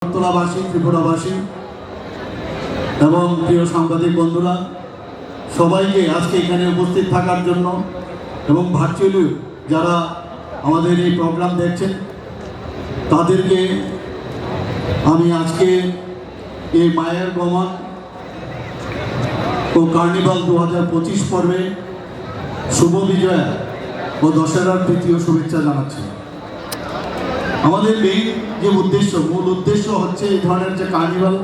আগরতলাবাসী, ত্রিপুরাবাসী এবং প্রিয় সাংবাদিক বন্ধুরা সবাইকে আজকে এখানে উপস্থিত থাকার জন্য এবং ভার্চুয়ালি যারা আমাদের এই প্রোগ্রাম দেখছেন তাদেরকে আমি আজকে এই মায়ের গমন ও কার্নিভাল 2025 পর্বে শুভ বিজয়া ও দশেরার তৃতীয় শুভেচ্ছা জানাচ্ছি। আমাদের মেইন যে মূল উদ্দেশ্য হচ্ছে এই ধরনের যে কার্নিভাল,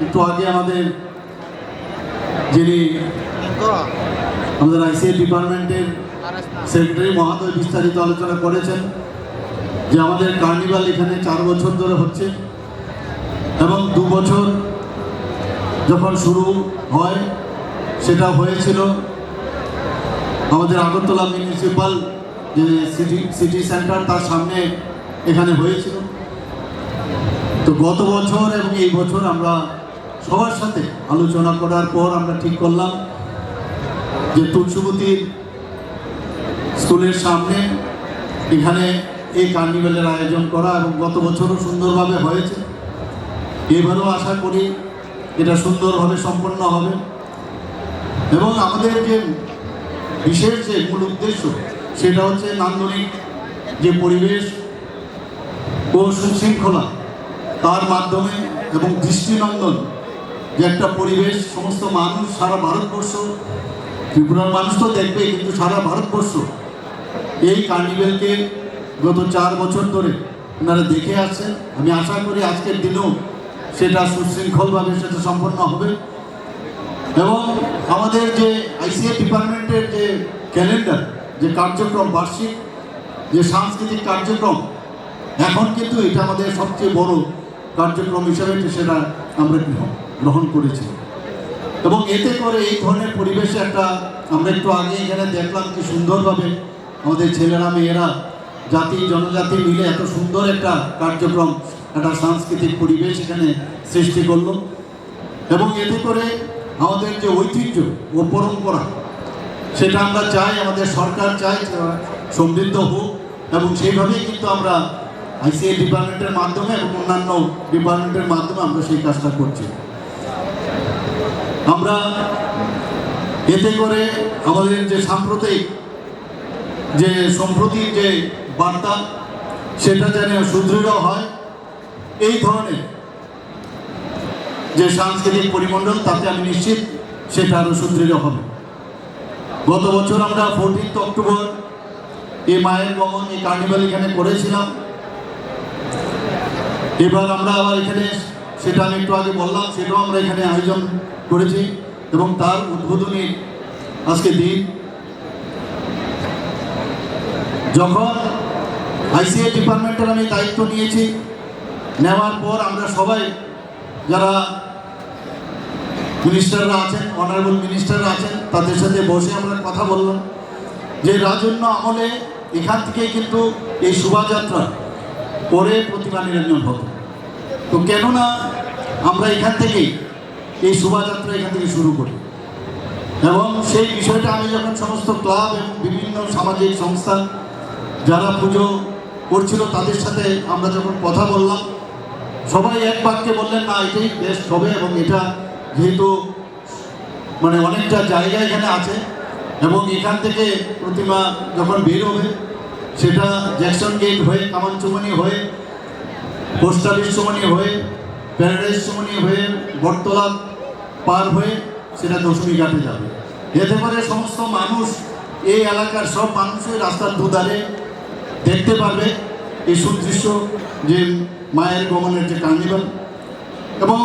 একটু আগে আমাদের যিনি আমাদের আইসিএ ডিপার্টমেন্টের সেক্রেটারি মহোদয় বিস্তারিত আলোচনা করেছেন যে আমাদের কার্নিভাল এখানে 4 বছর ধরে হচ্ছে এবং 2 বছর যখন শুরু হয় সেটা হয়েছিল আমাদের আগরতলা মিউনিসিপাল যে সিটি সেন্টার তার সামনে এখানে হয়েছিল। তো গত বছর এবং এই বছর আমরা সবার সাথে আলোচনা করার পর আমরা ঠিক করলাম যে তুলসীবতীর স্কুলের সামনে এখানে এই কার্নিভালের আয়োজন করা, এবং গত বছরও সুন্দরভাবে হয়েছে। এবারও আশা করি এটা সুন্দরভাবে সম্পন্ন হবে এবং আমাদের যে বিশেষ যে মূল উদ্দেশ্য সেটা হচ্ছে নান্দনিক যে পরিবেশ ও সুশৃঙ্খলা তার মাধ্যমে এবং দৃষ্টিনন্দন যে একটা পরিবেশ সমস্ত মানুষ সারা ভারতবর্ষ, ত্রিপুরার মানুষ তো দেখবে কিন্তু সারা ভারতবর্ষ এই কার্নিভালকে গত 4 বছর ধরে ওনারা দেখে আসছেন। আমি আশা করি আজকের দিনেও সেটা সুশৃঙ্খলভাবে সেটা সম্পন্ন হবে এবং আমাদের যে আইসিএ ডিপার্টমেন্টের যে ক্যালেন্ডার, যে কার্যক্রম, বার্ষিক যে সাংস্কৃতিক কার্যক্রম, এখন কিন্তু এটা আমাদের সবচেয়ে বড় কার্যক্রম হিসেবে সেটা আমরা গ্রহণ করেছি এবং এতে করে এই ধরনের পরিবেশে একটা আমরা একটু আগে এখানে দেখলাম কি সুন্দরভাবে আমাদের ছেলেরা মেয়েরা জাতি জনজাতি মিলে এত সুন্দর একটা কার্যক্রম, একটা সাংস্কৃতিক পরিবেশ এখানে সৃষ্টি করলো এবং এতে করে আমাদের যে ঐতিহ্য ও পরম্পরা সেটা আমরা চাই, আমাদের সরকার চাই সমৃদ্ধ হোক এবং সেইভাবেই কিন্তু আমরা আইসিএ ডিপার্টমেন্টের মাধ্যমে এবং অন্যান্য ডিপার্টমেন্টের মাধ্যমে আমরা সেই কাজটা করছি। আমরা এতে করে আমাদের যে সাম্প্রতিক যে সম্প্রতির যে বার্তা সেটা যেন সুদৃঢ় হয়, এই ধরনের যে সাংস্কৃতিক পরিমণ্ডল তাতে আমি নিশ্চিত সেটা আরও সুদৃঢ় হবে। গত বছর আমরা 14 অক্টোবর এই মায়ের গমন এই কার্নিভাল এখানে করেছিলাম। এবার আমরা আবার এখানে সেটা আমি একটু আগে বললাম সেটাও আমরা এখানে আয়োজন করেছি এবং তার উদ্বোধনী আজকে দিন। যখন আইসিএ ডিপার্টমেন্টের আমি দায়িত্ব নিয়েছি, নেওয়ার পর আমরা সবাই যারা মিনিস্টাররা আছেন, অনারেবল মিনিস্টাররা আছেন, তাদের সাথে বসে আমরা কথা বললাম যে রাজন্য আমলে এখান থেকে কিন্তু এই শোভাযাত্রা পরে প্রতিমা নিরঞ্জন হতো, তো কেননা আমরা এখান থেকেই এই শোভাযাত্রা এখান থেকে শুরু করি এবং সেই বিষয়টা আমি যখন সমস্ত ক্লাব এবং বিভিন্ন সামাজিক সংস্থা যারা পুজো করছিল তাদের সাথে আমরা যখন কথা বললাম, সবাই এক বাক্যে বললেন না এটাই বেস্ট হবে এবং এটা যেহেতু মানে অনেকটা জায়গা এখানে আছে এবং এখান থেকে প্রতিমা যখন বের হবে সেটা জ্যাকসন গেট হয়ে, কামানচুমনি হয়ে, পোস্ট অফিস চুমনি হয়ে, প্যারাডাইস চুমনি হয়ে, বটতলা পার হয়ে সেটা দশমী ঘাটে যাবে। এতে করে সমস্ত মানুষ, এই এলাকার সব মানুষের রাস্তার দুধারে দেখতে পারবে এই সুদৃশ্য যে মায়ের গমনের যে কার্নিভাল এবং